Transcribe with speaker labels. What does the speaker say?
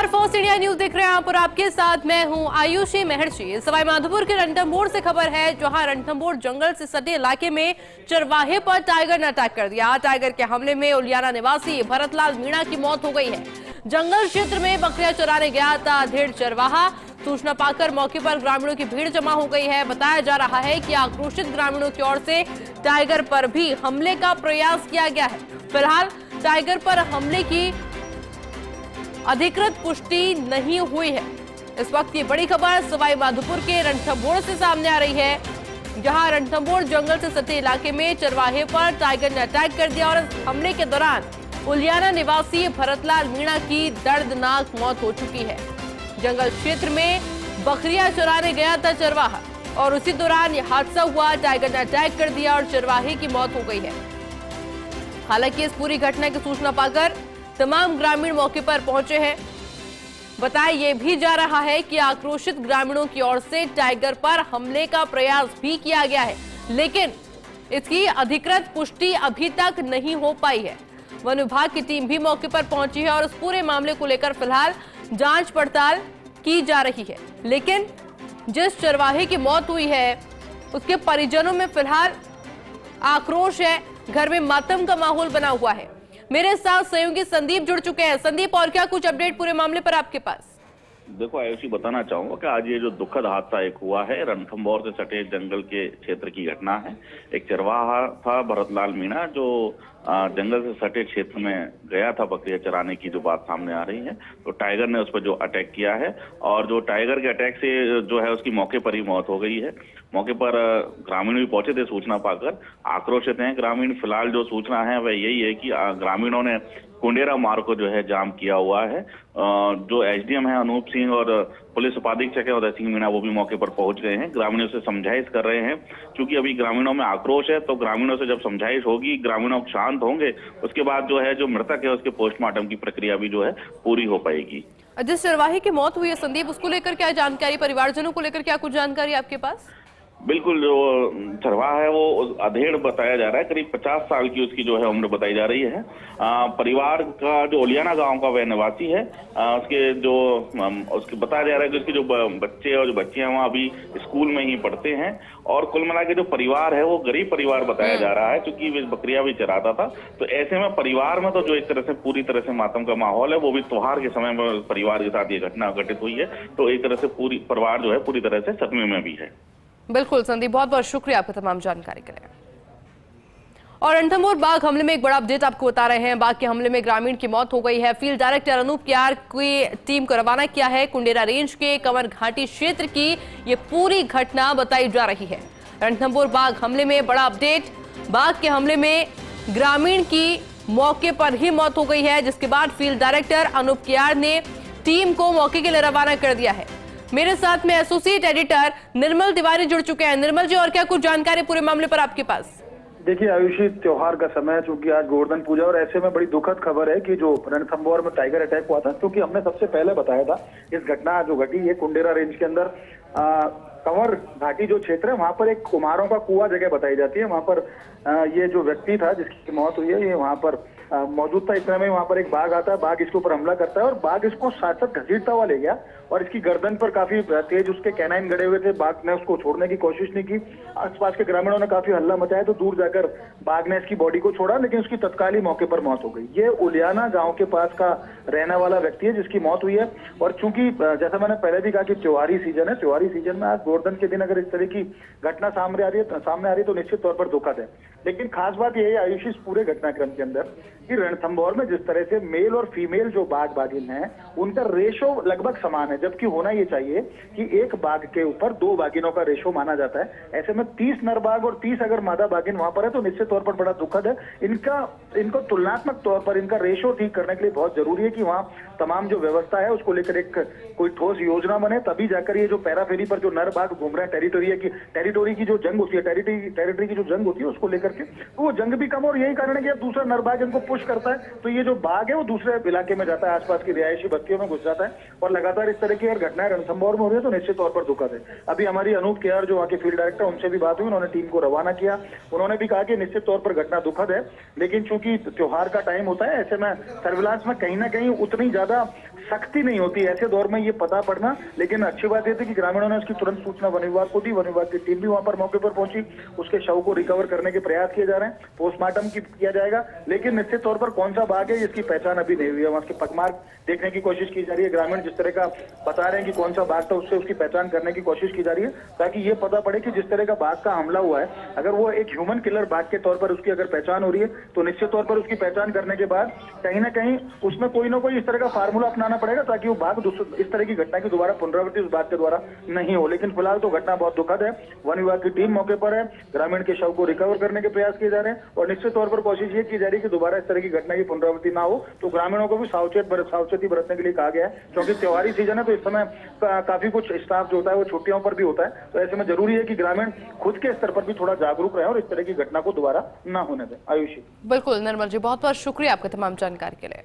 Speaker 1: नमस्कार, first India news देख रहे हैं आप और आपके साथ मैं हूं आयुषी महर्षि। सवाई माधोपुर के रणथंभौर से खबर है, जहां रणथंभौर जंगल से सटे इलाके में चरवाहे पर टाइगर ने अटैक कर दिया। टाइगर के हमले में उलियाना निवासी भरतलाल मीणा की मौत हो गई है। जंगल क्षेत्र में बकरियां चराने गया था अधेड़ चरवाहा। सूचना पाकर मौके पर ग्रामीणों की भीड़ जमा हो गई है। बताया जा रहा है कि आक्रोशित ग्रामीणों की ओर से टाइगर पर भी हमले का प्रयास किया गया है। फिलहाल टाइगर पर हमले की अधिकृत पुष्टि नहीं हुई है। इस वक्त की बड़ी खबर सवाई माधोपुर के रणथंभौर से सामने आ रही है, जहां रणथंभौर जंगल से सटे इलाके में चरवाहे पर टाइगर ने अटैक कर दिया और इस हमले के दौरान उलियाना निवासी भरतलाल मीणा की दर्दनाक मौत हो चुकी है। जंगल क्षेत्र में बकरियां चराने गया था चरवाहा और उसी दौरान यह हादसा हुआ। टाइगर ने अटैक कर दिया और चरवाहे की मौत हो गई है। हालांकि इस पूरी घटना की सूचना पाकर तमाम ग्रामीण मौके पर पहुंचे हैं। बताया यह भी जा रहा है कि आक्रोशित ग्रामीणों की ओर से टाइगर पर हमले का प्रयास भी किया गया है, लेकिन इसकी अधिकृत पुष्टि अभी तक नहीं हो पाई है। वन विभाग की टीम भी मौके पर पहुंची है और इस पूरे मामले को लेकर फिलहाल जांच पड़ताल की जा रही है। लेकिन जिस चरवाहे की मौत हुई है उसके परिजनों में फिलहाल आक्रोश है, घर में मातम का माहौल बना हुआ है। मेरे साथ सहयोगी संदीप जुड़ चुके हैं। संदीप, और क्या कुछ अपडेट पूरे मामले पर आपके पास?
Speaker 2: देखो आयुषी, बताना चाहूंगा कि आज ये जो दुखद हादसा एक हुआ है, रणथंभौर से सटे जंगल के क्षेत्र की घटना है। एक चरवाहा था भरतलाल मीणा, जो जंगल से सटे क्षेत्र में गया था बकरियां चराने की जो बात सामने आ रही है। तो टाइगर ने उस पर जो अटैक किया है और जो टाइगर के अटैक से जो है उसकी मौके पर ही मौत हो गई है। मौके पर ग्रामीण भी पहुंचे थे सूचना पाकर। आक्रोशित हैं ग्रामीण। फिलहाल जो सूचना है वह यही है कि ग्रामीणों ने कुंडेरा मार्ग को जो है जाम किया हुआ है। जो एसडीएम है अनूप सिंह और पुलिस उपाधीक्षक है उदय सिंह मीणा, वो भी मौके पर पहुंच गए हैं। ग्रामीणों से समझाइश कर रहे हैं, क्योंकि अभी ग्रामीणों में आक्रोश है। तो ग्रामीणों से जब समझाइश होगी, ग्रामीणों शांत होंगे, उसके बाद जो है जो मृतक है उसके पोस्टमार्टम की प्रक्रिया भी जो है पूरी हो पाएगी।
Speaker 1: जिस चरवाहे की मौत हुई है संदीप, उसको लेकर क्या जानकारी, परिवारजनों को लेकर क्या कुछ जानकारी आपके पास?
Speaker 2: बिल्कुल, जो चरवाहा है वो अधेड़ बताया जा रहा है। करीब 50 साल की उसकी जो है उम्र बताई जा रही है। परिवार का जो उलियाना गांव का वह निवासी है। उसके बताया जा रहा है कि उसके जो बच्चे और जो बच्चियां वहाँ अभी स्कूल में ही पढ़ते हैं। और कुल मिला के जो परिवार है वो गरीब परिवार बताया जा रहा है, क्योंकि वे बकरियां भी चराता था। तो ऐसे में परिवार में तो जो एक तरह से पूरी तरह से मातम का माहौल है, वो भी त्योहार के समय में परिवार के साथ ये घटना घटित हुई है। तो एक तरह से पूरी परिवार जो है पूरी तरह से सदमे में भी है।
Speaker 1: बिल्कुल संदीप, बहुत बहुत शुक्रिया आपका तमाम जानकारी के लिए। और रणथंभौर बाघ हमले में एक बड़ा अपडेट आपको बता रहे हैं। बाघ के हमले में ग्रामीण की मौत हो गई है। फील्ड डायरेक्टर अनूप कियार की टीम को रवाना किया है। कुंडेरा रेंज के कंवर घाटी क्षेत्र की ये पूरी घटना बताई जा रही है। रणथंभौर बाघ हमले में बड़ा अपडेट। बाघ के हमले में ग्रामीण की मौके पर ही मौत हो गई है, जिसके बाद फील्ड डायरेक्टर अनूप कियार ने टीम को मौके के लिए रवाना कर दिया है। मेरे साथ में एसोसिएट एडिटर निर्मल तिवारी जुड़ चुके हैं। निर्मल जी, और क्या कुछ जानकारी पूरे मामले पर आपके पास?
Speaker 3: देखिए आयुषी, त्योहार का समय है, चूंकि आज गोवर्धन पूजा, और ऐसे में बड़ी दुखद खबर है कि जो रणथंभौर में टाइगर अटैक हुआ था, क्योंकि हमने सबसे पहले बताया था इस घटना जो घटी है कुंडेरा रेंज के अंदर कंवर घाटी जो क्षेत्र है, वहां पर एक कुम्हारों का कुआं जगह बताई जाती है। वहां पर ये जो व्यक्ति था जिसकी मौत हुई है, ये वहां पर मौजूद था। इतने में वहां पर एक बाघ आता है, बाघ इसके ऊपर हमला करता है और बाघ इसको साथ साथ घसीटता हुआ ले गया और इसकी गर्दन पर काफी तेज उसके कैनाइन गड़े हुए थे। बाघ ने उसको छोड़ने की कोशिश नहीं की। आसपास के ग्रामीणों ने काफी हल्ला मचाया, तो दूर जाकर बाघ ने इसकी बॉडी को छोड़ा, लेकिन उसकी तत्काल ही मौके पर मौत हो गई। ये उलियाना गाँव के पास का रहने वाला व्यक्ति है जिसकी मौत हुई है। और चूंकि जैसा मैंने पहले भी कहा कि त्योहारी सीजन है, त्योहारी सीजन में आज गोवर्धन के दिन अगर इस तरह की घटना सामने आ रही है तो निश्चित तौर पर दुखद है। लेकिन खास बात यह है आयुषी, इस पूरे घटनाक्रम के अंदर कि रणथंभौर में जिस तरह से मेल और फीमेल जो बाघ बाघिन है उनका रेशो लगभग समान है, जबकि होना ये चाहिए कि एक बाघ के ऊपर 2 बाघिनों का रेशो माना जाता है। ऐसे में 30 नर बाघ और 30 अगर मादा बाघिन वहां पर है तो निश्चित तौर पर बड़ा दुखद है। इनको तुलनात्मक तौर पर इनका रेशो ठीक करने के लिए बहुत जरूरी है कि वहां तमाम जो व्यवस्था है उसको लेकर एक कोई ठोस योजना बने, तभी जाकर ये जो पैराफेरी पर जो नर बाघ घूम रहे हैं, टेरिटोरी की जो जंग होती है, टेरिटरी की जो जंग होती है, उसको लेकर करके, तो वो जंग भी कम और यही कारण है कि अब दूसरा नर बाघ इनको पुश करता है, तो ये जो बाघ है वो दूसरे इलाके में जाता है, आसपास की रिहायशी बस्तियों में घुस जाता है और लगातार इस तरह की अगर घटनाएं रणथंभौर में हो रही है तो निश्चित तौर पर दुखद है। अभी हमारी अनूप केआर जो वहाँ के फील्ड डायरेक्टर, उनसे भी बात हुई, उन्होंने टीम को रवाना किया, उन्होंने भी कहा कि निश्चित तौर पर घटना दुखद है, लेकिन चूंकि त्योहार का टाइम होता है, ऐसे में सर्विलांस में कहीं ना कहीं उतनी ज्यादा सख्ती नहीं होती ऐसे दौर में ये पता पड़ना। लेकिन अच्छी बात यह थी कि ग्रामीणों ने उसकी तुरंत सूचना वन विभाग को दी, वन विभाग की टीम भी वहां पर मौके पर पहुंची, उसके शव को रिकवर करने के प्रयास किए जा रहे हैं, पोस्टमार्टम किया जाएगा, लेकिन निश्चित तौर पर कौन सा बाघ है इसकी पहचान अभी नहीं हुई है। वहां के पगमार्क देखने की कोशिश की जा रही है, ग्रामीण जिस तरह का बता रहे हैं कि कौन सा बाघ था उससे उसकी पहचान करने की कोशिश की जा रही है, ताकि ये पता पड़े कि जिस तरह का बाघ का हमला हुआ है अगर वो एक ह्यूमन किलर बाघ के तौर पर उसकी अगर पहचान हो रही है तो निश्चित तौर पर उसकी पहचान करने के बाद कहीं ना कहीं उसमें कोई ना कोई इस तरह का फार्मूला अपनाना पड़ेगा ताकि वो बाघ इस तरह की घटना की दोबारा पुनरावृत्ति उस बाघ के द्वारा नहीं हो। लेकिन फिलहाल तो घटना बहुत दुखद है, वन विभाग की टीम मौके पर है, ग्रामीण के शव को रिकवर करने के प्रयास किए जा रहे हैं और निश्चित तौर पर कोशिश ये की जा रही है कि दोबारा इस तरह की घटना की पुनरावृत्ति ना हो। तो ग्रामीणों को भी सावचेती बरतने के लिए कहा गया है, क्योंकि त्योहारी सीजन है तो इस समय काफी कुछ स्टाफ जो होता है वो छुट्टियों पर भी होता है, तो ऐसे में जरूरी है कि ग्रामीण खुद के स्तर पर भी थोड़ा जागरूक रहे और इस तरह की घटना को दोबारा ना होने दें। आयुषी।
Speaker 1: बिल्कुल निर्मल जी, बहुत बहुत शुक्रिया आपके तमाम जानकारी के लिए।